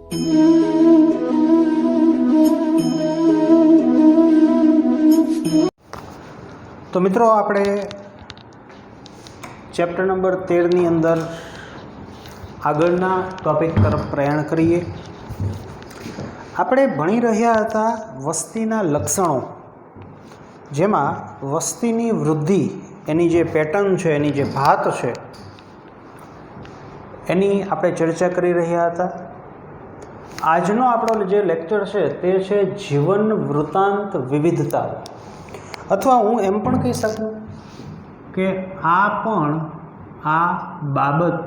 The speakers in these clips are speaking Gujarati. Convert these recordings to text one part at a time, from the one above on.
तो मित्रों આપણે ચેપ્ટર નંબર 13 ની અંદર આગળના ટોપિક તરફ પ્રયાણ કરીએ। આપણે ભણી રહ્યા હતા વસ્તીના લક્ષણો, જેમાં વસ્તીની વૃદ્ધિ એની જે પેટર્ન છે, એની જે ભાત છે, એની આપણે ચર્ચા કરી રહ્યા હતા। આજનો આપણો જે લેક્ચર છે તે છે જીવન વૃત્તાંત વિવિધતા, અથવા હું એમ પણ કહી શકું કે આ બાબત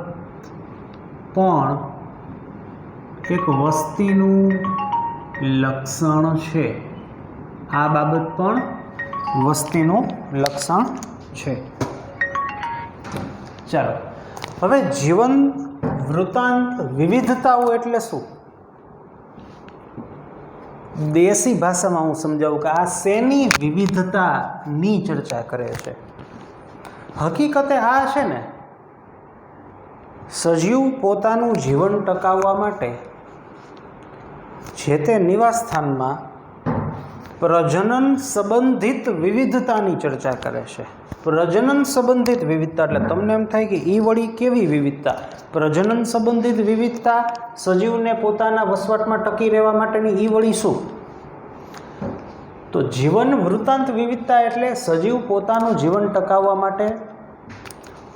પણ એક વસ્તીનું લક્ષણ છે। આ બાબત પણ વસ્તીનું લક્ષણ છે। ચાલો હવે જીવન વૃત્તાંત વિવિધતાઓ એટલે શું? દેશી ભાષામાં હું સમજાવું કે આ શેની વિવિધતાની ચર્ચા કરે છે। હકીકતે આ છે ને, સજીવ પોતાનું જીવન ટકાવવા માટે જે તે નિવાસ સ્થાનમાં પ્રજનન સંબંધિત વિવિધતાની ચર્ચા કરે છે। પ્રજનન સંબંધિત વિવિધતા એટલે તમને એમ થાય કે એ વળી કેવી વિવિધતા? પ્રજનન સંબંધિત વિવિધતા, સજીવને પોતાના વસવાટમાં ટકી રહેવા માટેની એ વળી શું? તો જીવન વૃત્તાંત વિવિધતા એટલે સજીવ પોતાનું જીવન ટકાવવા માટે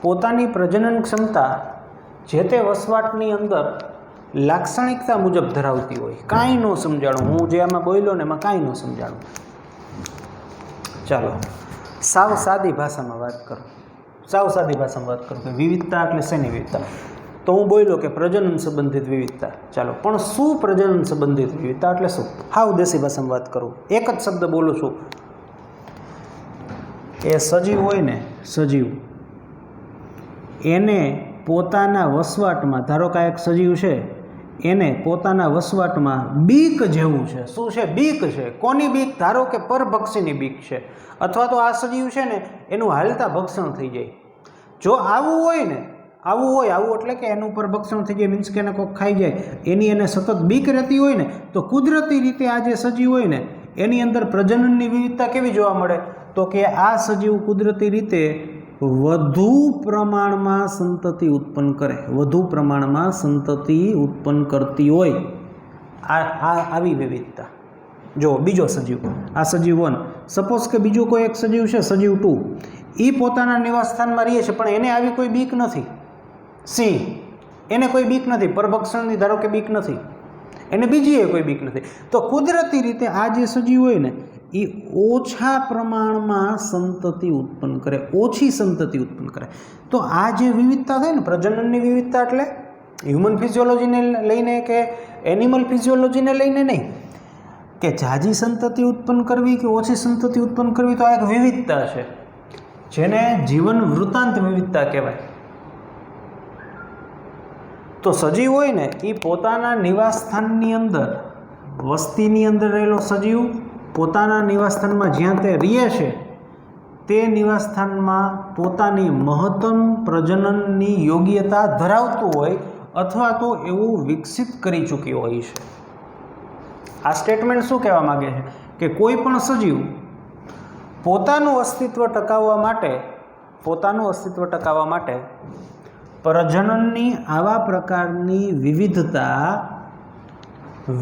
પોતાની પ્રજનન ક્ષમતા જે તે વસવાટની અંદર લાક્ષણિકતા મુજબ ધરાવતી હોય। કાંઈ ન સમજાણું, હું જે આમાં બોલ્યો ને એમાં કાંઈ ન સમજાણું। ચાલો સાવ સાદી ભાષામાં વાત કરું, કે વિવિધતા એટલે શેની વિવિધતા? તો હું બોલ્યો કે પ્રજનન સંબંધિત વિવિધતા। ચાલો, પણ શું પ્રજનન સંબંધિત વિવિધતા એટલે શું? હાવ દેશી ભાષામાં વાત કરું, એક જ શબ્દ બોલું છું કે સજીવ હોય ને, સજીવ એને પોતાના વસવાટમાં, ધારો કે એક સજીવ છે, એને પોતાના વસવાટમાં બીક જેવું છે। શું છે? બીક છે। કોની બીક? ધારો કે પરભક્ષીની બીક છે, અથવા તો આ સજીવ છે ને એનું હાલતા ભક્ષણ થઈ જાય। જો આવું હોય ને, આવું એટલે કે એનું પર ભક્ષણ થઈ જાય, મીન્સ કે એને કોઈક ખાઈ જાય, એની એને સતત બીક રહેતી હોય ને, તો કુદરતી રીતે આ જે સજીવ હોય ને એની અંદર પ્રજનનની વિવિધતા કેવી જોવા મળે? તો કે આ સજીવ કુદરતી રીતે વધુ પ્રમાણમાં સંતતિ ઉત્પન્ન કરે, વધુ પ્રમાણમાં સંતતિ ઉત્પન્ન કરતી હોય, આવી વિવિધતા। જો બીજો સજીવ, આ સજીવ 1, સપોઝ કે બીજો કોઈ એક સજીવ છે, સજીવ 2, એ પોતાના નિવાસ સ્થાનમાં રહે છે, પણ એને આવી કોઈ બીક નથી। સિંહ, એને કોઈ બીક નથી, પરભક્ષણની ધારો કે બીક નથી, એને બીજી કોઈ બીક નથી। તો કુદરતી રીતે આ જે સજીવ હોય ને એ ઓછા પ્રમાણમાં સંતતિ ઉત્પન્ન કરે, ઓછી સંતતિ ઉત્પન્ન કરે। તો આ જે વિવિધતા થાય ને, પ્રજનનની વિવિધતા એટલે હ્યુમન ફિઝિયોલોજીને લઈને કે એનિમલ ફિઝિયોલોજીને લઈને નહીં, કે ઝાઝી સંતતિ ઉત્પન્ન કરવી કે ઓછી સંતતિ ઉત્પન્ન કરવી, તો આ એક વિવિધતા છે, જેને જીવન વૃત્તાંત વિવિધતા કહેવાય। તો સજીવ હોય ને એ પોતાના નિવાસ સ્થાનની અંદર, વસ્તીની અંદર રહેલો સજીવ પોતાના નિવાસસ્થાનમાં જ્યાં તે રહે છે તે નિવાસસ્થાનમાં પોતાની મહત્તમ પ્રજનનની યોગ્યતા ધરાવતું હોય, અથવા તો એવું વિકસિત કરી ચૂક્યો હોય છે। આ સ્ટેટમેન્ટ શું કહેવા માગે છે? કે કોઈ પણ સજીવ પોતાનું અસ્તિત્વ ટકાવવા માટે પ્રજનનની આવા પ્રકારની વિવિધતા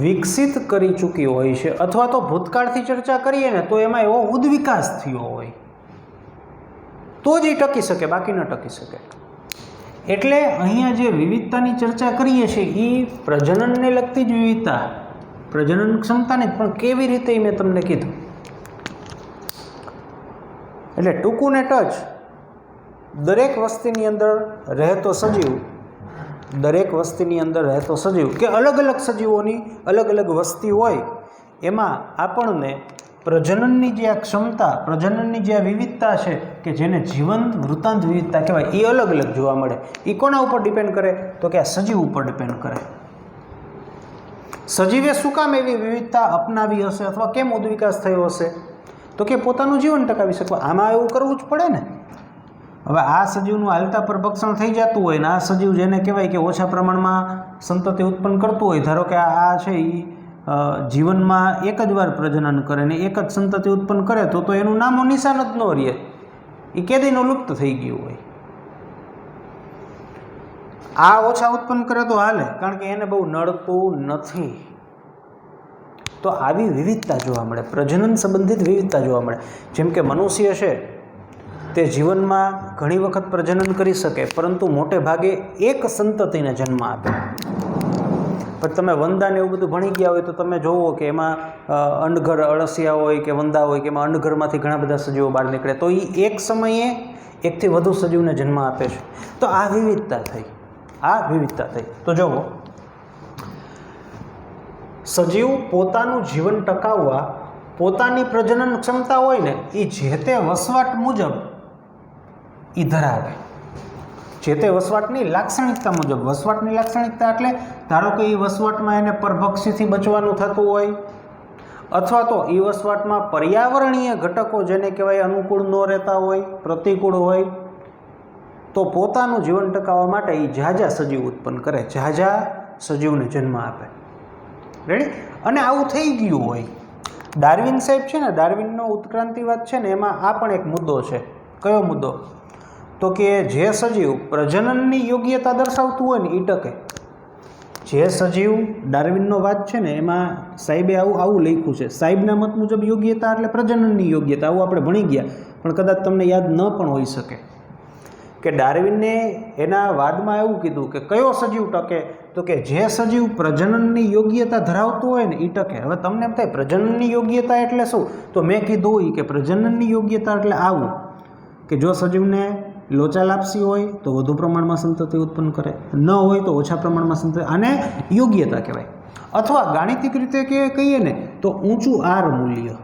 વિકસિત કરી ચૂકી હોય છે, અથવા તો ભૂતકાળથી ચર્ચા કરીએ ને તો એમાં એવો ઉદ્વિકાસ થયો હોય તો જ એ ટકી શકે, બાકી ન ટકી શકે। એટલે અહીંયા જે વિવિધતાની ચર્ચા કરીએ છીએ એ પ્રજનનને લગતી જ વિવિધતા, પ્રજનન ક્ષમતાની, પણ કેવી રીતે મેં તમને કીધું। એટલે ટૂંકું ને ટચ, દરેક વસ્તીની અંદર રહેતો સજીવ, કે અલગ અલગ સજીવોની અલગ અલગ વસ્તી હોય, એમાં આપણને પ્રજનનની જે આ ક્ષમતા, પ્રજનનની જે આ વિવિધતા છે કે જેને જીવંત વૃત્તાંત વિવિધતા કહેવાય, એ અલગ અલગ જોવા મળે। એ કોના ઉપર ડિપેન્ડ કરે? તો કે આ સજીવ ઉપર ડિપેન્ડ કરે। સજીવે શું કામ એવી વિવિધતા અપનાવી હશે, અથવા કેમ ઉદ્વિકાસ થયો હશે? તો કે પોતાનું જીવન ટકાવી શકવા। આમાં એવું કરવું જ પડે ને। હવે આ સજીવનું હાલતા પર ભક્ષણ થઈ જતું હોય ને, આ સજીવ જેને કહેવાય કે ઓછા પ્રમાણમાં સંતતિ ઉત્પન્ન કરતું હોય, ધારો કે આ છે એ જીવનમાં એક જ વાર પ્રજનન કરે ને એક જ સંતતિ ઉત્પન્ન કરે તો એનું નામો નિશાન જ ન રહે, એ કેદીનું લુપ્ત થઈ ગયું હોય. આ ઓછા ઉત્પન્ન કરે તો હાલે, કારણ કે એને બહુ નડતું નથી. તો આવી વિવિધતા જોવા મળે, પ્રજનન સંબંધિત વિવિધતા જોવા મળે. જેમ કે મનુષ્ય છે તે જીવનમાં ઘણી વખત પ્રજનન કરી શકે, પરંતુ મોટે ભાગે એક સંતતિને જન્મ આપે. પણ તમે વંદાને એવું બધું ભણી ગયા હોય તો તમે જોવો કે એમાં અંડઘર અળસિયા હોય કે વંદા હોય કે એમાં અંડઘરમાંથી ઘણા બધા સજીવો બહાર નીકળે, તો એ એક સમયે એકથી વધુ સજીવને જન્મ આપે છે. તો આ વિવિધતા થઈ, આ વિવિધતા થઈ. તો જુઓ, સજીવ પોતાનું જીવન ટકાવવા પોતાની પ્રજનન ક્ષમતા હોય ને એ જે તે વસવાટ મુજબ એ ધરાવે, જે તે વસવાટની લાક્ષણિકતા મુજબ. વસવાટની લાક્ષણિકતા એટલે ધારો કે એ વસવાટમાં એને પરભક્ષીથી બચવાનું થતું હોય, અથવા તો એ વસવાટમાં પર્યાવરણીય ઘટકો જેને કહેવાય અનુકૂળ ન રહેતા હોય, પ્રતિકૂળ હોય, તો પોતાનું જીવન ટકાવવા માટે એ ઝાઝા સજીવ ઉત્પન્ન કરે, ઝાઝા સજીવને જન્મ આપે. રેડી? અને આવું થઈ ગયું હોય. ડાર્વિન સાહેબ છે ને, ડાર્વિનનો ઉત્ક્રાંતિવાદ છે ને, એમાં આ પણ એક મુદ્દો છે. કયો મુદ્દો? તો કે જે સજીવ પ્રજનનની યોગ્યતા દર્શાવતું હોય ને એ ટકે. જે સજીવ, ડાર્વિનનો વાત છે ને એમાં સાહેબે આવું લખ્યું છે. સાહેબના મત મુજબ યોગ્યતા એટલે પ્રજનનની યોગ્યતા, આવું આપણે ભણી ગયા, પણ કદાચ તમને યાદ ન પણ હોઈ શકે કે ડાર્વિને એના વાદમાં એવું કીધું કે કયો સજીવ ટકે, તો કે જે સજીવ પ્રજનનની યોગ્યતા ધરાવતું હોય ને એ ટકે. હવે તમને એમ થાય પ્રજનનની યોગ્યતા એટલે શું? તો મેં કીધું કે પ્રજનનની યોગ્યતા એટલે આવું કે જો સજીવને લોચાલાપસી હોય તો વધુ પ્રમાણમાં સંતતિ ઉત્પન્ન કરે, ન હોય તો ઓછા પ્રમાણમાં સંતતિ, આને યોગ્યતા કહેવાય. અથવા ગાણિતિક રીતે કહીએ ને તો ઊંચું આર મૂલ્ય.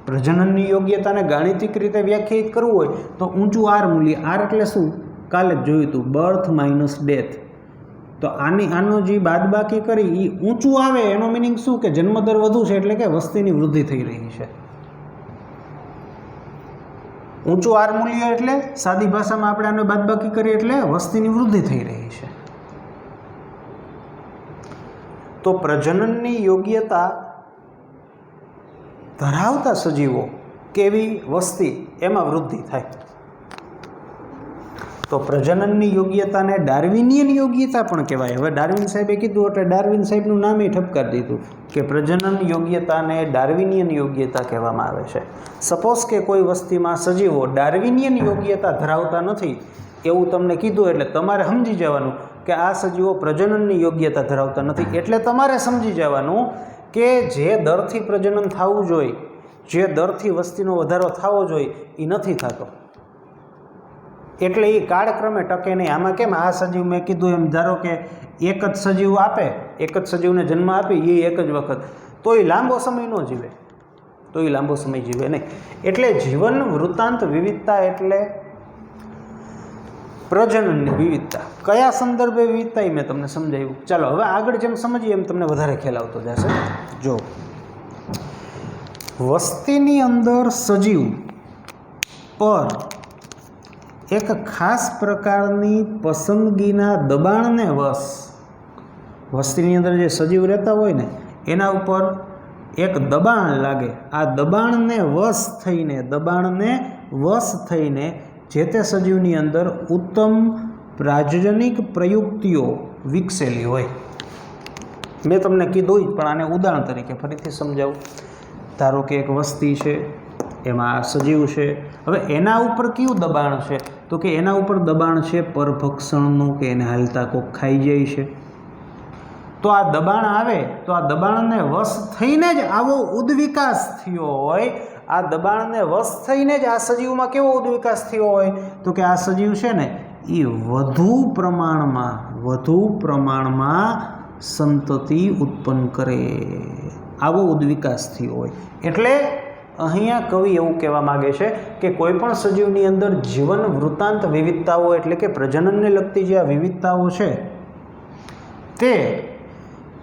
પ્રજનનની યોગ્યતાને ગાણિતિક રીતે વ્યાખ્યાયિત કરવું હોય તો ઊંચું આર મૂલ્ય. આર એટલે શું? કાલે જ જોયું હતું, બર્થ માઇનસ ડેથ. તો આનો જે બાદબાકી કરી એ ઊંચું આવે, એનો મિનિંગ શું? કે જન્મદર વધુ છે એટલે કે વસ્તીની વૃદ્ધિ થઈ રહી છે. ઊંચું આર મૂલ્ય એટલે સાદી ભાષામાં આપણે આને બાદબાકી કરીએ એટલે વસ્તીની વૃદ્ધિ થઈ રહી છે. તો પ્રજનનની યોગ્યતા ધરાવતા સજીવો કેવી વસ્તી એમાં વૃદ્ધિ થાય. તો પ્રજનનની યોગ્યતાને ડાર્વિનિયન યોગ્યતા પણ કહેવાય. હવે ડાર્વિન સાહેબે કીધું એટલે ડાર્વિન સાહેબનું નામે ઠપકારી દીધું કે પ્રજનન યોગ્યતાને ડાર્વિનિયન યોગ્યતા કહેવામાં આવે છે. સપોઝ કે કોઈ વસ્તીમાં સજીવો ડાર્વિનિયન યોગ્યતા ધરાવતા નથી એવું તમને કીધું એટલે તમારે સમજી જવાનું કે આ સજીવો પ્રજનનની યોગ્યતા ધરાવતા નથી. એટલે તમારે સમજી જવાનું કે જે દરથી પ્રજનન થવું જોઈએ, જે દરથી વસ્તીનો વધારો થવો જોઈએ એ નથી થતો, એટલે એ કાળક્રમે ટકે નહીં. આમાં કેમ આ સજીવ મેં કીધું એમ ધારો કે એક જ સજીવ આપે, એક જ સજીવને જન્મ આપી એ એક જ વખત, તો એ લાંબો સમય ન જીવે, તો એ લાંબો સમય જીવે નહીં. એટલે જીવન વૃત્તાંત વિવિધતા એટલે પ્રજનનની વિવિધતા. કયા સંદર્ભે વિવિધતા એ મેં તમને સમજાવ્યું. ચાલો હવે આગળ જેમ સમજીએ એમ તમને વધારે ખ્યાલ આવતો જશે. જો વસ્તીની અંદર સજીવ પર એક ખાસ પ્રકારની પસંદગીના દબાણને વશ, વસ્તીની અંદર જે સજીવ રહેતા હોય ને એના ઉપર એક દબાણ લાગે. આ દબાણને વશ થઈને જે તે સજીવની અંદર ઉત્તમ પ્રાજનિક પ્રયુક્તિઓ વિકસેલી હોય. મેં તમને કીધું જ, પણ આને ઉદાહરણ તરીકે ફરીથી સમજાવું. ધારો કે એક વસ્તી છે, એમાં સજીવ છે. હવે એના ઉપર કયું દબાણ છે? તો કે એના ઉપર દબાણ છે પરભક્ષણનું, કે એને હાલતા કોક ખાઈ જાય છે. તો આ દબાણ આવે તો આ દબાણને વશ થઈને જ આવો ઉદ્વિકાસ થયો હોય. આ દબાણને વશ થઈને જ આ સજીવમાં કેવો ઉદ્વિકાસ થયો હોય? તો કે આ સજીવ છે ને એ વધુ પ્રમાણમાં સંતતિ ઉત્પન્ન કરે, આવો ઉદ્વિકાસ થયો હોય. એટલે અહીંયા કવિ એવું કહેવા માગે છે કે કોઈ પણ સજીવની અંદર જીવન વૃત્તાંત વિવિધતાઓ એટલે કે પ્રજનનને લગતી જે આ વિવિધતાઓ છે તે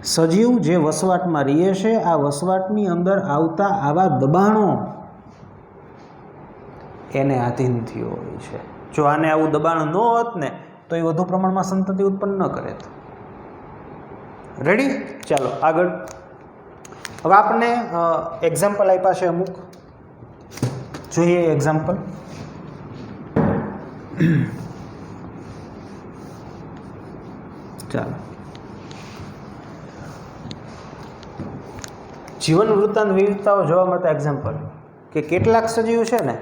સજીવ જે વસવાટમાં રહે છે આ વસવાટની અંદર આવતા આવા દબાણો એને આધીન થયો હોય છે. જો આને આવું દબાણ ન હોત ને તો એ વધુ પ્રમાણમાં સંતતિ ઉત્પન્ન ન કરે. રેડી? ચાલો આગળ. હવે આપણને એક્ઝામ્પલ આપ્યા છે અમુક, જોઈએ એક્ઝામ્પલ. ચાલો, જીવન વૃત્તાંત વિવિધતાઓ જોવા મળતા એક્ઝામ્પલ કે કેટલાક સજીવ છે ને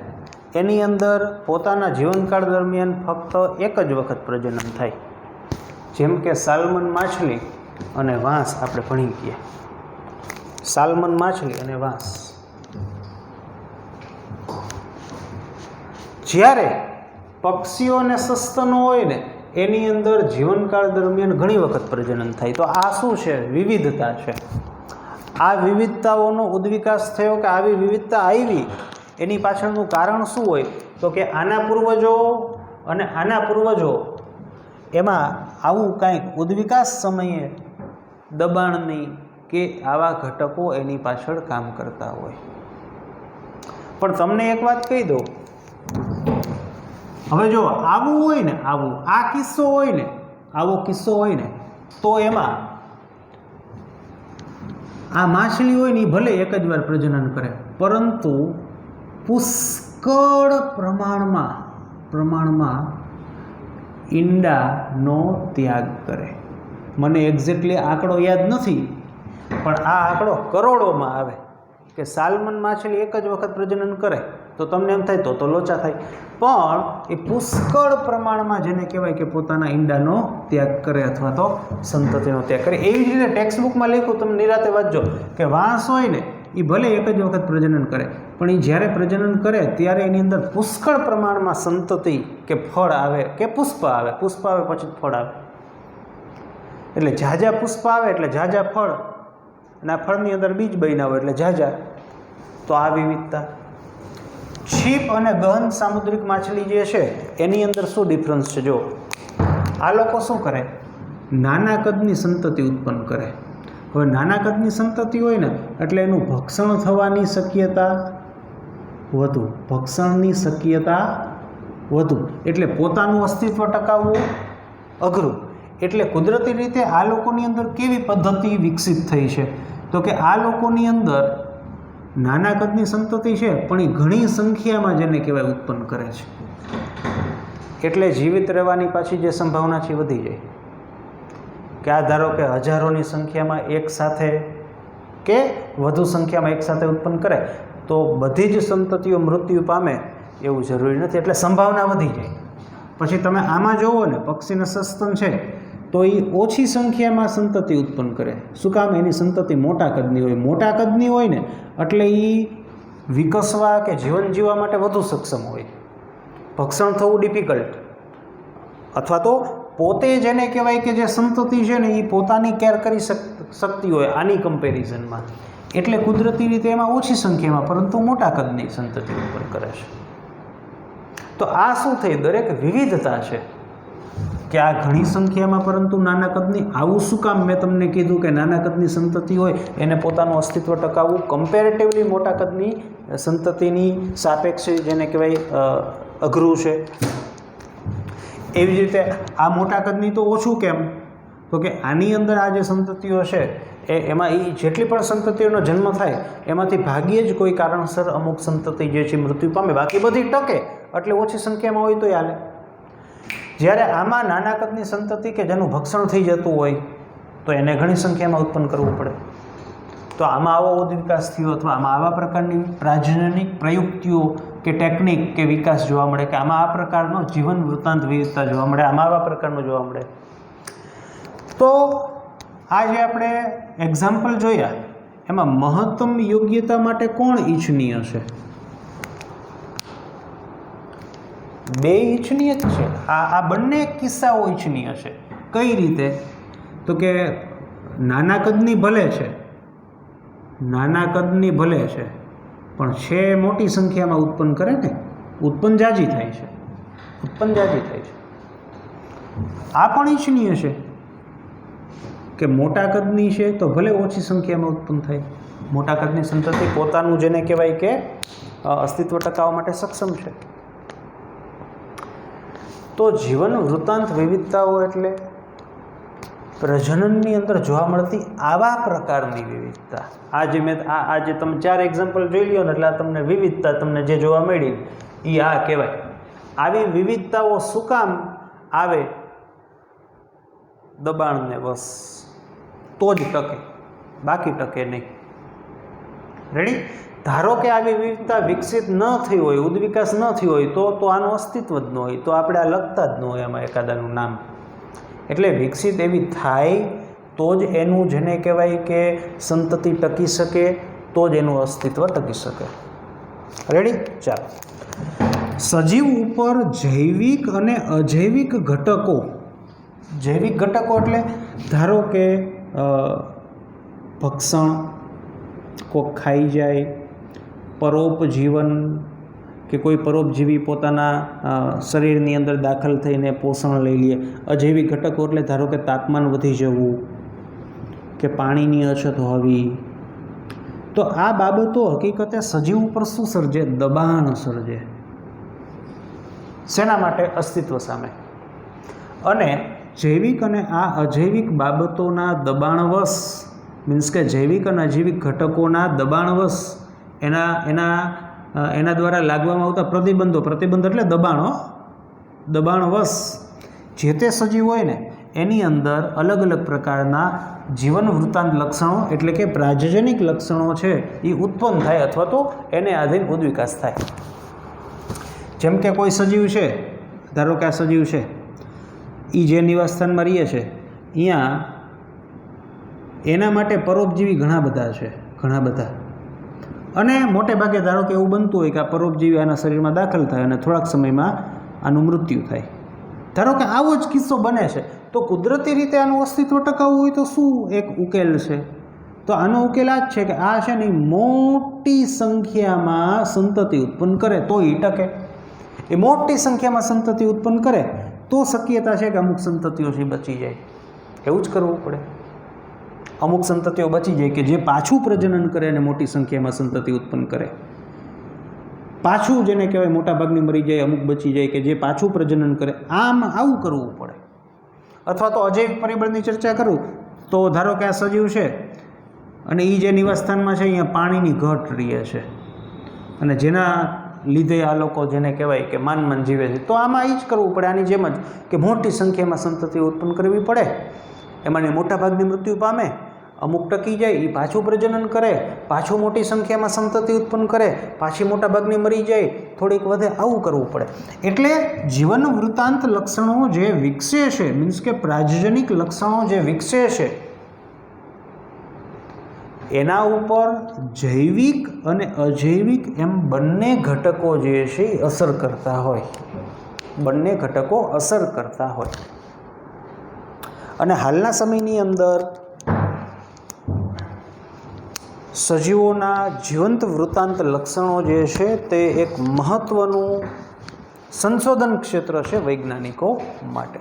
એની અંદર પોતાના જીવનકાળ દરમિયાન ફક્ત એક જ વખત પ્રજનન થાય, જેમ કે સાલ્મન માછલી અને વાંસ આપણે ભણી ગયા. સાલ્મન માછલી અને વાંસ. જ્યારે પક્ષીઓ અને સસ્તનો હોય ને એની અંદર જીવનકાળ દરમિયાન ઘણી વખત પ્રજનન થાય. તો આ શું છે? વિવિધતા છે. આ વિવિધતાઓનો ઉદ્વિકાસ થયો કે આવી વિવિધતા આવી એની પાછળનું કારણ શું હોય? તો કે આના પૂર્વજો અને આના પૂર્વજો એમાં આવું કાંઈક ઉદ્વિકાસ સમયે દબાણની કે આવા ઘટકો એની પાછળ કામ કરતા હોય. પણ તમને એક વાત કહી દઉં, હવે જો આવું હોય ને, આવું આ કિસ્સો હોય ને, આવો કિસ્સો હોય ને, તો એમાં આ માછલી હોય ને એ ભલે એક જ વાર પ્રજનન કરે, પરંતુ પુષ્કળ પ્રમાણમાં ઈંડાનો ત્યાગ કરે. મને એક્ઝેક્ટલી આંકડો યાદ નથી, પણ આ આંકડો કરોડોમાં આવે કે સાલ્મન માછલી એક જ વખત પ્રજનન કરે તો તમને એમ થાય તો લોચા થાય, પણ એ પુષ્કળ પ્રમાણમાં જેને કહેવાય કે પોતાના ઈંડાનો ત્યાગ કરે અથવા તો સંતતિનો ત્યાગ કરે. એવી જ રીતે ટેક્સ્ટબુકમાં લખ્યું, તમે નિરાતે વાંચજો કે વાંસ હોય ને એ ભલે એક જ વખત પ્રજનન કરે, પણ એ જ્યારે પ્રજનન કરે ત્યારે એની અંદર પુષ્કળ પ્રમાણમાં સંતતિ કે ફળ આવે કે પુષ્પ આવે. પુષ્પ આવે પછી ફળ આવે, એટલે ઝાઝા પુષ્પ આવે એટલે ઝાઝા ફળ, અને આ ફળની અંદર બીજ બન્યા હોય એટલે ઝાઝા. તો આ વિવિધતા. છીપ અને ગહન સામુદ્રિક માછલી જે છે એની અંદર શું ડિફરન્સ છે? જો આ લોકો શું કરે? નાના કદની સંતતિ ઉત્પન્ન કરે. હવે નાના કદની સંતતિ હોય ને એટલે એનું ભક્ષણ થવાની શક્યતા વધુ, ભક્ષણની શક્યતા વધુ, એટલે પોતાનું અસ્તિત્વ ટકાવવું અઘરું. એટલે કુદરતી રીતે આ લોકોની અંદર કેવી પદ્ધતિ વિકસિત થઈ છે? તો કે આ લોકોની અંદર નાના કદની સંતતિ છે પણ એ ઘણી સંખ્યામાં જેને કહેવાય ઉત્પન્ન કરે છે, એટલે જીવિત રહેવાની પાછી જે સંભાવના છે વધી જાય. કે આ ધારો કે હજારોની સંખ્યામાં એક સાથે કે વધુ સંખ્યામાં એક સાથે ઉત્પન્ન કરે તો બધી જ સંતતિઓ મૃત્યુ પામે એવું જરૂરી નથી, એટલે સંભાવના વધી જાય. પછી તમે આમાં જુઓ ને, પક્ષીના સસ્તન છે તો એ ઓછી સંખ્યામાં સંતતિ ઉત્પન્ન કરે. શું કામ? એની સંતતિ મોટા કદની હોય. મોટા કદની હોય ને એટલે એ વિકસવા કે જીવન જીવવા માટે વધુ સક્ષમ હોય, ભક્ષણ થવું ડિફિકલ્ટ, અથવા તો પોતે જેને કહેવાય કે જે સંતતિ છે ને એ પોતાની કેર કરી શકતી હોય આની કમ્પેરિઝનમાં, એટલે કુદરતી રીતે એમાં ઓછી સંખ્યામાં પરંતુ મોટા કદની સંતતિ ઉત્પન્ન કરે છે. તો આ શું થઈ? દરેક વિવિધતા છે કે આ ઘણી સંખ્યામાં પરંતુ નાના કદની. આવું શું કામ? મેં તમને કીધું કે નાના કદની સંતતિ હોય એને પોતાનું અસ્તિત્વ ટકાવવું કમ્પેરેટિવલી મોટા કદની સંતતિની સાપેક્ષે જેને કહેવાય અઘરું છે. એવી જ રીતે આ મોટા કદની તો ઓછું કેમ? તો કે આની અંદર આ જે સંતતિઓ છે એમાં એ જેટલી પણ સંતતિઓનો જન્મ થાય એમાંથી ભાગ્યે જ કોઈ કારણસર અમુક સંતતિ જે છે મૃત્યુ પામે, બાકી બધી ટકે, એટલે ઓછી સંખ્યામાં હોય તોય હાલે. જ્યારે આમાં નાના કદની સંતતિ કે જેનું ભક્ષણ થઈ જતું હોય તો એને ઘણી સંખ્યામાં ઉત્પન્ન કરવું પડે. તો આમાં આવો ઉદ્વિકાસ થયો અથવા આમાં આવા પ્રકારની પ્રાજનનિક પ્રયુક્તિઓ કે ટેકનિક કે વિકાસ જોવા મળે, કે આમાં આ પ્રકારનો જીવન વૃત્તાંત વિવિધતા જોવા મળે, આમાં આવા પ્રકારનું જોવા મળે. તો આ જે આપણે એક્ઝામ્પલ જોયા એમાં મહત્તમ યોગ્યતા માટે કોણ ઈચ્છનીય છે? બે ઈચ્છનીય જ છે. આ બંને કિસ્સાઓ ઈચ્છનીય છે. કઈ રીતે? તો કે નાના કદની ભલે છે, નાના કદની ભલે છે પણ છે મોટી સંખ્યામાં ઉત્પન્ન કરે ને, ઉત્પન્ન જાજી થાય છે, ઉત્પન્ન જાજી થાય છે. આ પણ ઈચ્છનીય છે કે મોટા કદની છે તો ભલે ઓછી સંખ્યામાં ઉત્પન્ન થાય, મોટા કદની સંતતિ પોતાનું જેને કહેવાય કે અસ્તિત્વ ટકાવવા માટે સક્ષમ છે. તો જીવન વૃત્તાંત વિવિધતાઓ એટલે પ્રજનનની અંદર જોવા મળતી આવા પ્રકારની વિવિધતા, આ જે તમે 4 એક્ઝામ્પલ જોઈ લ્યો ને એટલે આ તમને વિવિધતા તમને જે જોવા મળી એ આ કહેવાય. આવી વિવિધતાઓ શું કામ આવે? દબાણને વશ તો જ ટકે, બાકી ટકે નહીં. રેડી? ધારો કે આવી વિવિધતા વિકસિત ન થઈ હોય, ઉદ્વિકાસ ન થઈ હોય તો આનું અસ્તિત્વ જ ન હોય, તો આપણે આ લખતા જ ન હોય એમાં એકાદાનું નામ. એટલે વિકસિત એવી થાય તો જ એનું જેને કહેવાય કે સંતતિ ટકી શકે, તો જ એનું અસ્તિત્વ ટકી શકે. રેડી? ચાલો. સજીવ ઉપર જૈવિક અને અજૈવિક ઘટકો. જૈવિક ઘટકો એટલે ધારો કે ભક્ષણ, કોક ખાઈ જાય, પરોપજીવન કે કોઈ પરોપજીવી પોતાના શરીરની અંદર દાખલ થઈને પોષણ લઈ લે. અજૈવિક ઘટકો એટલે ધારો કે તાપમાન વધી જવું કે પાણીની અછત હોવી. તો આ બાબતો હકીકતે સજીવ ઉપર શું સર્જે? દબાણ સર્જે. શેના માટે? અસ્તિત્વ સામે. અને જૈવિક અને આ અજૈવિક બાબતોના દબાણવશ, મીન્સ કે જૈવિક અને અજૈવિક ઘટકોના દબાણવશ એના દ્વારા લાગવામાં આવતા પ્રતિબંધ એટલે દબાણવશ જે તે સજીવ હોય ને એની અંદર અલગ અલગ પ્રકારના જીવન વૃત્તાંત લક્ષણો એટલે કે પ્રાજજનિક લક્ષણો છે એ ઉત્પન્ન થાય અથવા તો એને આધીન ઉદ્વિકાસ થાય. જેમ કે કોઈ સજીવ છે, ધારો કે આ સજીવ છે, એ જે નિવાસસ્થાનમાં રહીએ છે અહીંયા એના માટે પરોપજીવી ઘણા બધા અને મોટે ભાગે ધારો કે એવું બનતું હોય કે આ પરોપજીવી આના શરીરમાં દાખલ થાય અને થોડાક સમયમાં આનું મૃત્યુ થાય. ધારો કે આવો જ કિસ્સો બને છે, તો કુદરતી રીતે આનું અસ્તિત્વ ટકાવવું હોય તો શું એક ઉકેલ છે? તો આનો ઉકેલ આ જ છે કે આ છે ને મોટી સંખ્યામાં સંતતિ ઉત્પન્ન કરે તો એ ટકે. એ મોટી સંખ્યામાં સંતતિ ઉત્પન્ન કરે તો શક્યતા છે કે અમુક સંતતિઓ છે બચી જાય. એવું જ કરવું પડે. અમુક સંતતિઓ બચી જાય કે જે પાછું પ્રજનન કરે અને મોટી સંખ્યામાં સંતતિ ઉત્પન્ન કરે. પાછું જેને કહેવાય મોટા ભાગની મરી જાય, અમુક બચી જાય કે જે પાછું પ્રજનન કરે. આવું કરવું પડે. અથવા તો અજૈવિક પરિબળની ચર્ચા કરું તો ધારો કે આ સજીવ છે અને એ જે નિવાસસ્થાનમાં છે અહીંયા પાણીની ઘટ રહે છે અને જેના લીધે આ લોકો જેને કહેવાય કે માન જીવે છે, તો આમાં એ જ કરવું પડે. આની જેમ જ કે મોટી સંખ્યામાં સંતતિ ઉત્પન્ન કરવી પડે. એમાંની મોટા ભાગની મૃત્યુ પામે, અમુક ટકી જાય, એ પાછું પ્રજનન કરે, પાછું મોટી સંખ્યામાં સંતતિ ઉત્પન્ન કરે, પાછી મોટા ભાગની મરી જાય, થોડીક વધે, આવું કરવું પડે. એટલે જીવન વૃત્તાંત લક્ષણો જે વિકસે છે, મીન્સ કે પ્રાજજનિક લક્ષણો જે વિકસે છે એના ઉપર જૈવિક અને અજૈવિક એમ બંને ઘટકો જે છે એ અસર કરતા હોય. અને હાલના સમયની અંદર સજીવોના જીવંત વૃત્તાંત લક્ષણો જે છે તે એક મહત્ત્વનું સંશોધન ક્ષેત્ર છે વૈજ્ઞાનિકો માટે.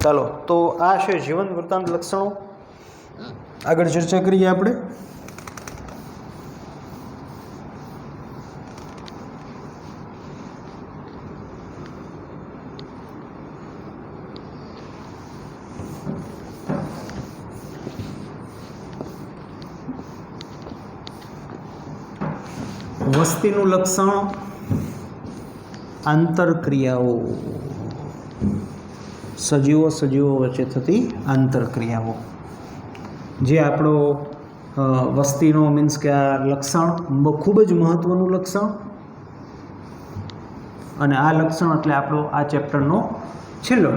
ચાલો, તો આ છે જીવંત વૃત્તાંત લક્ષણો. આગળ ચર્ચા કરીએ આપણે. વસ્તીનું લક્ષણ, આંતરક્રિયાઓ. સજીવો વચ્ચે થતી આંતરક્રિયાઓ જે આપણો વસ્તીનો મીન્સ કે આ લક્ષણ ખૂબ જ મહત્ત્વનું લક્ષણ. અને આ લક્ષણ એટલે આપણો આ ચેપ્ટરનો છેલ્લો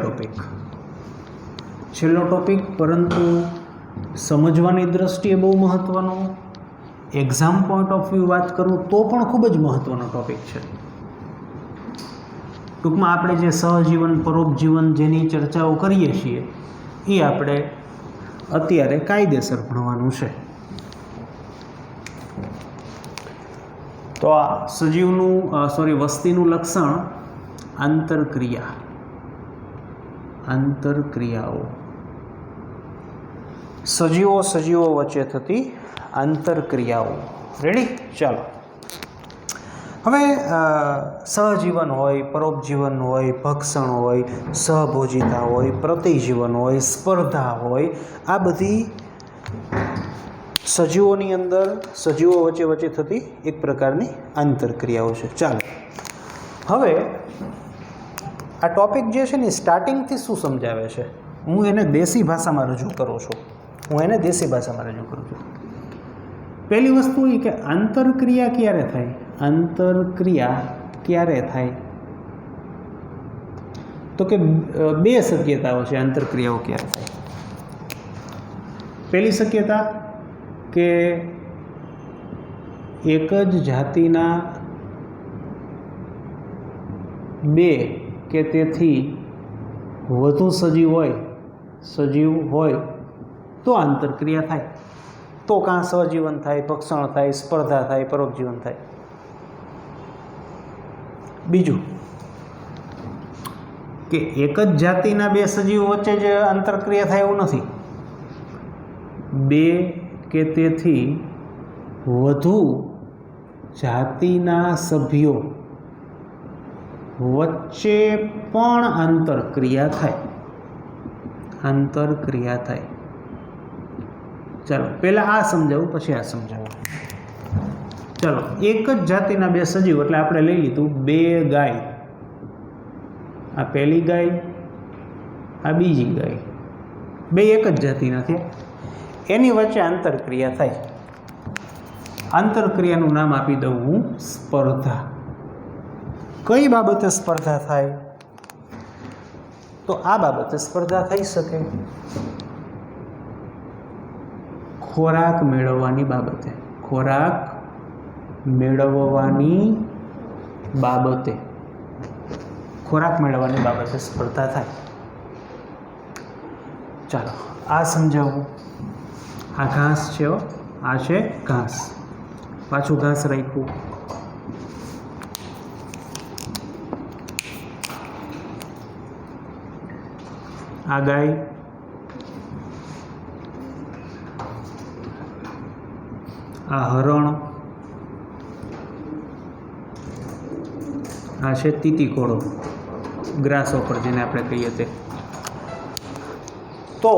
ટોપિક, પરંતુ સમજવાની દ્રષ્ટિએ બહુ મહત્ત્વનો. એક્ઝામ પોઈન્ટ ઓફ વ્યૂ વાત કરું તો પણ ખૂબ જ મહત્ત્વનો ટૉપિક છે. ટૂંકમાં આપણે જે સહજીવન, પરોપજીવન જેની ચર્ચાઓ કરીએ છીએ એ આપણે અત્યારે કાયદેસર ભણવાનું છે. તો આ વસ્તીનું લક્ષણ આંતરક્રિયાઓ. સજીવો વચ્ચે થતી આંતરક્રિયાઓ. રેડી? ચાલો. હવે સહજીવન હોય, પરોપજીવન હોય, ભક્ષણ હોય, સહભોજિતા હોય, પ્રતિજીવન હોય, સ્પર્ધા હોય, આ બધી સજીવોની અંદર સજીવો વચ્ચે વચ્ચે થતી એક પ્રકારની આંતરક્રિયાઓ છે. ચાલો હવે આ ટોપિક જે છે ને સ્ટાર્ટિંગથી શું સમજાવે છે હું એને દેશી ભાષામાં રજૂ કરું છું. પહેલી વસ્તુ એ કે આંતરક્રિયા ક્યારે થાય? આંતરક્રિયા ક્યારે થાય તો કે બે શક્યતાઓ છે આંતરક્રિયાઓ ક્યારે થાય. પહેલી શક્યતા કે એક જ જાતિના બે કે તેથી વધુ સજીવ હોય તો આંતરક્રિયા થાય. તો કાં સહજીવન થાય, ભક્ષણ થાય, સ્પર્ધા થાય, પરોપજીવન થાય. બીજું કે એક જ જાતિના બે સજીવો વચ્ચે જ આંતરક્રિયા થાય એવું નથી. બે કે તેથી વધુ જાતિના સભ્યો વચ્ચે પણ આંતરક્રિયા થાય. ચાલો પહેલાં આ સમજાવું પછી આ સમજાવું. ચાલો એક જ જાતિના બે સજીવ એટલે આપણે લઈ લીધું બે ગાય, આ પહેલી ગાય, આ બીજી ગાય, બે એક જ જાતિના થયા, એની વચ્ચે આંતરક્રિયા થાય. આંતરક્રિયાનું નામ આપી દઉં હું સ્પર્ધા. કઈ બાબતે સ્પર્ધા થાય? તો આ બાબતે સ્પર્ધા થઈ શકે ખોરાક મેળવવાની બાબતે. ખોરાક મેળવવાની બાબતે સ્પર્ધા થાય. ચાલો આ સમજાવું. આ ઘાસ છે, આ છે ઘાસ, પાછું ઘાસ રાખ્યું. આ ગાય, આ હરણ, આ છે તીતીકોળો, ગ્રાસહોપર જેને આપણે કહીએ તે. તો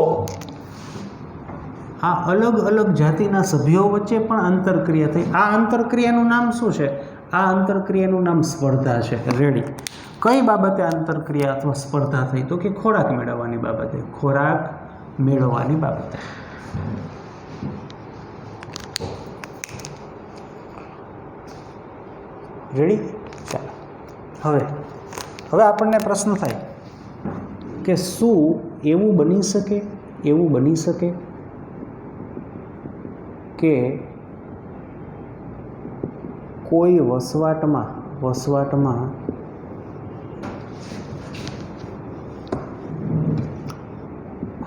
આ અલગ અલગ જાતિના સભ્યો વચ્ચે પણ આંતરક્રિયા થઈ. આ આંતરક્રિયાનું નામ શું છે? આ આંતરક્રિયાનું નામ સ્પર્ધા છે. રેડી. કઈ બાબતે આંતરક્રિયા અથવા સ્પર્ધા થઈ? તો કે ખોરાક મેળવવાની બાબતે. રેડી. ચાલો હવે આપણને પ્રશ્ન થાય કે શું એવું બની શકે કે કોઈ વસવાટમાં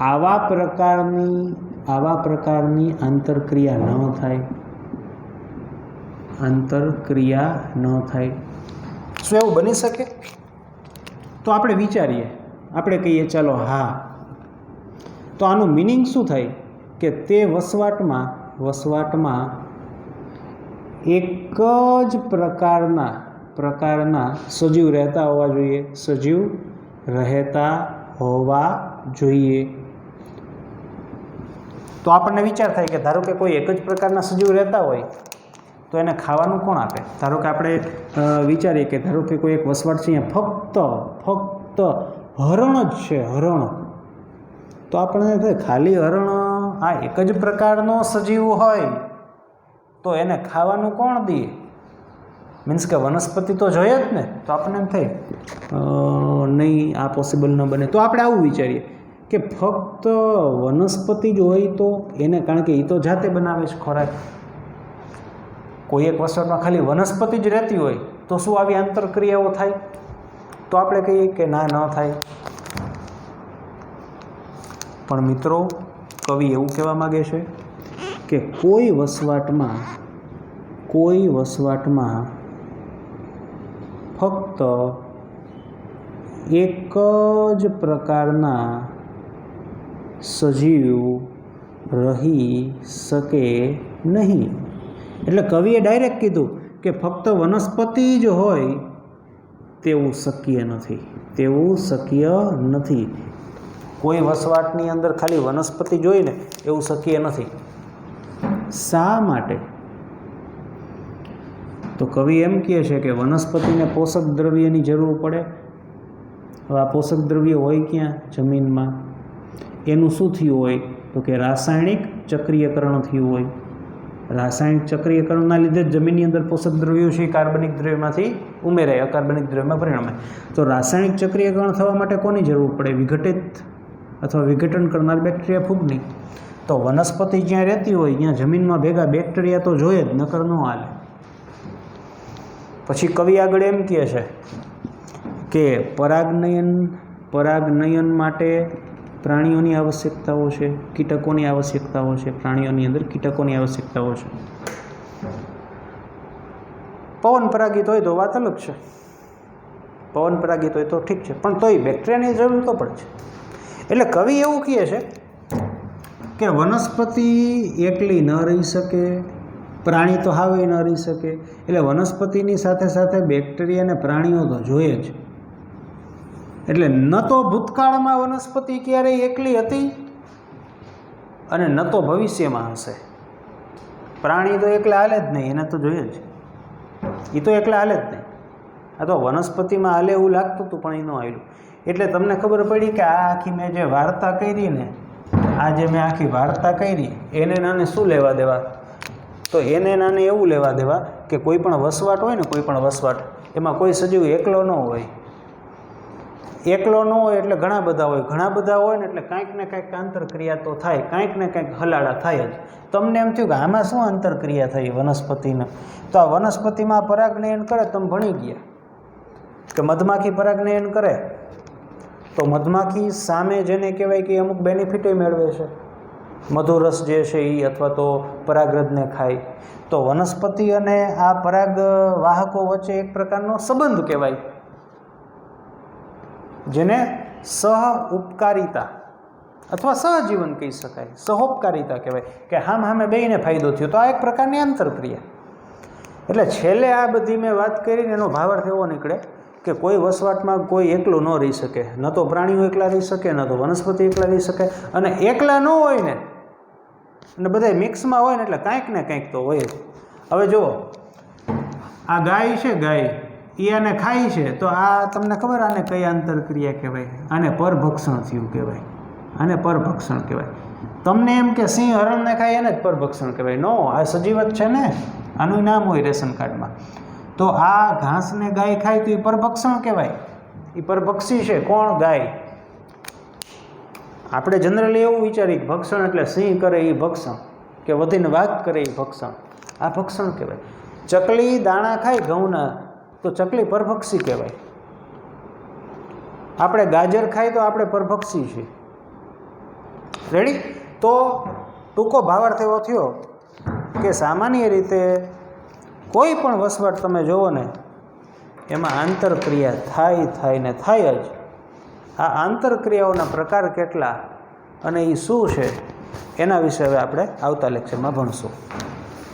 આવા પ્રકારની આંતરક્રિયા ન થાય? શું એવું બની શકે? તો આપણે વિચારીએ, આપણે કહીએ ચાલો હા. તો આનું મિનિંગ શું થાય કે તે વસવાટમાં એક જ પ્રકારના સજીવ રહેતા હોવા જોઈએ. તો આપણને વિચાર થાય કે ધારો કે કોઈ એક જ પ્રકારના સજીવ રહેતા હોય તો એને ખાવાનું કોણ આપે? ધારો કે આપણે વિચારીએ કે ધારો કે કોઈ એક વસવાટ છે અહીંયા ફક્ત હરણ જ છે, હરણ. તો આપણને થાય ખાલી હરણ આ એક જ પ્રકારનો સજીવ હોય તો એને ખાવાનું કોણ દે? મીન્સ કે વનસ્પતિ તો જોઈએ જ ને. તો આપણને એમ થાય નહીં, આ પોસિબલ ન બને. તો આપણે આવું વિચારીએ કે ફક્ત વનસ્પતિ જ હોય તો એને, કારણ કે એ તો જાતે બનાવે છે ખોરાક. કોઈ એક વસવાટમાં ખાલી વનસ્પતિ જ રહેતી હોય તો શું આવી આંતરક્રિયાઓ થાય? તો આપણે કહીએ કે ના, ન થાય. પણ મિત્રો, કવિ એવું કહેવા માગે છે કે કોઈ વસવાટમાં ફક્ત એક જ પ્રકારના સજીવ રહી શકે નહીં. એટલે કવિએ ડાયરેક્ટ કીધું કે ફક્ત વનસ્પતિ જ હોય તેવું શક્ય નથી, તેવું શક્ય નથી. કોઈ વસવાટની અંદર ખાલી વનસ્પતિ જોઈને એવું શક્ય નથી. શા માટે? તો કવિ એમ કહે છે કે વનસ્પતિને પોષક દ્રવ્યની જરૂર પડે. હવે આ પોષક દ્રવ્ય હોય ક્યાં? જમીનમાં. એનું શું થયું હોય? તો કે રાસાયણિક ચક્રીયકરણ થયું હોય. રાસાયણિક ચક્રીયકરણના લીધે જ જમીનની અંદર પોષક દ્રવ્યો છે કાર્બનિક દ્રવ્યમાંથી ઉમેરાય, અકાર્બનિક દ્રવ્યમાં પરિણમે. તો રાસાયણિક ચક્રીયકરણ થવા માટે કોની જરૂર પડે? વિઘટિત અથવા વિઘટન કરનાર બેક્ટેરિયા, ફૂગની. તો વનસ્પતિ જ્યાં રહેતી હોય ત્યાં જમીનમાં ભેગા બેક્ટેરિયા તો જોઈએ જ, નકર ન હાલે. પછી કવિ આગળ એમ કહે છે કે પરાગનયન માટે પ્રાણીઓની આવશ્યકતાઓ છે, કીટકોની આવશ્યકતાઓ છે. પ્રાણીઓની અંદર કીટકોની આવશ્યકતાઓ છે. પવન પરાગિત હોય તો વાત અલગ છે, પવન પરાગિત હોય તો ઠીક છે, પણ તોય બેક્ટેરિયાની જરૂર તો પડે છે. એટલે કવિ એવું કહે છે કે વનસ્પતિ એકલી ન રહી શકે, પ્રાણી તો હાવે ન રહી શકે. એટલે વનસ્પતિની સાથે સાથે બેક્ટેરિયા અને પ્રાણીઓ તો જોઈએ જ. એટલે ન તો ભૂતકાળમાં વનસ્પતિ ક્યારેય એકલી હતી અને ન તો ભવિષ્યમાં હશે. પ્રાણી તો એકલા હાલે જ નહીં, એને તો જોઈએ જ, એ તો એકલા હાલે જ નહીં. આ તો વનસ્પતિમાં હાલે એવું લાગતું હતું પણ એ ન હાલ્યું. એટલે તમને ખબર પડી કે આ આખી મેં જે વાર્તા કરી ને, આ જે મેં આખી વાર્તા કરી, એને નાને શું લેવા દેવા? તો એને નાને એવું લેવા દેવા કે કોઈ પણ વસવાટ હોય ને, કોઈ પણ વસવાટ, એમાં કોઈ સજીવ એકલો ન હોય. એકલો ન હોય એટલે ઘણા બધા હોય, ઘણા બધા હોય ને એટલે કાંઈક ને કાંઈક આંતરક્રિયા તો થાય, કાંઈક ને કાંઈક હલાડા થાય જ. તમને એમ થયું કે આમાં શું આંતરક્રિયા થઈ વનસ્પતિને? તો આ વનસ્પતિમાં પરાગનયન કરે, તમે ભણી ગયા કે મધમાખી પરાગનયન કરે તો મધમાખી સામે જેને કહેવાય કે અમુક બેનિફિટો મેળવે છે, મધુરસ જે છે એ, અથવા તો પરાગરજને ખાય. તો વનસ્પતિ અને આ પરાગ વાહકો વચ્ચે એક પ્રકારનો સંબંધ કહેવાય, જેને સહઉપકારિતા અથવા સહજીવન કહી શકાય, સહોપકારિતા કહેવાય કે હામે બેયને ફાયદો થયો. તો આ એક પ્રકારની આંતરક્રિયા. એટલે છેલ્લે આ બધી મેં વાત કરીને એનો ભાવાર્થ એવો નીકળે કે કોઈ વસવાટમાં કોઈ એકલું ન રહી શકે, ન તો પ્રાણીઓ એકલા રહી શકે, ન તો વનસ્પતિ એકલા રહી શકે. અને એકલા ન હોય ને અને બધા મિક્સમાં હોય ને એટલે કાંઈક ને કાંઈક તો હોય જ. હવે જુઓ, આ ગાય છે, ગાય એ આને ખાય છે, તો આ તમને ખબર આને કઈ આંતરક્રિયા કહેવાય? આને પરભક્ષણ થયું કહેવાય, આને પરભક્ષણ કહેવાય. તમને એમ કે સિંહ હરણને ખાય એને જ પરભક્ષણ કહેવાય? નો, આ સજીવ જ છે ને, આનું નામ હોય રેશન કાર્ડમાં. તો આ ઘાસને ગાય ખાય તો એ પરભક્ષણ કહેવાય, એ પરભક્ષી છે. કોણ? ગાય. આપણે જનરલી એવું વિચારીએ ભક્ષણ એટલે સિંહ કરે એ ભક્ષણ, કે વધીને વાઘ કરે એ ભક્ષણ. આ ભક્ષણ કહેવાય. ચકલી દાણા ખાય ઘઉંના તો ચકલી પરભક્ષી કહેવાય. આપણે ગાજર ખાય તો આપણે પરભક્ષી છીએ. રેડી? તો ટૂંકો ભાવાર્થ એવો થયો કે સામાન્ય રીતે કોઈ પણ વસવાટ તમે જુઓ ને એમાં આંતરક્રિયા થાય ને થાય જ. આ આંતરક્રિયાઓના પ્રકાર કેટલા અને એ શું છે એના વિશે હવે આપણે આવતા લેક્ચરમાં ભણશું.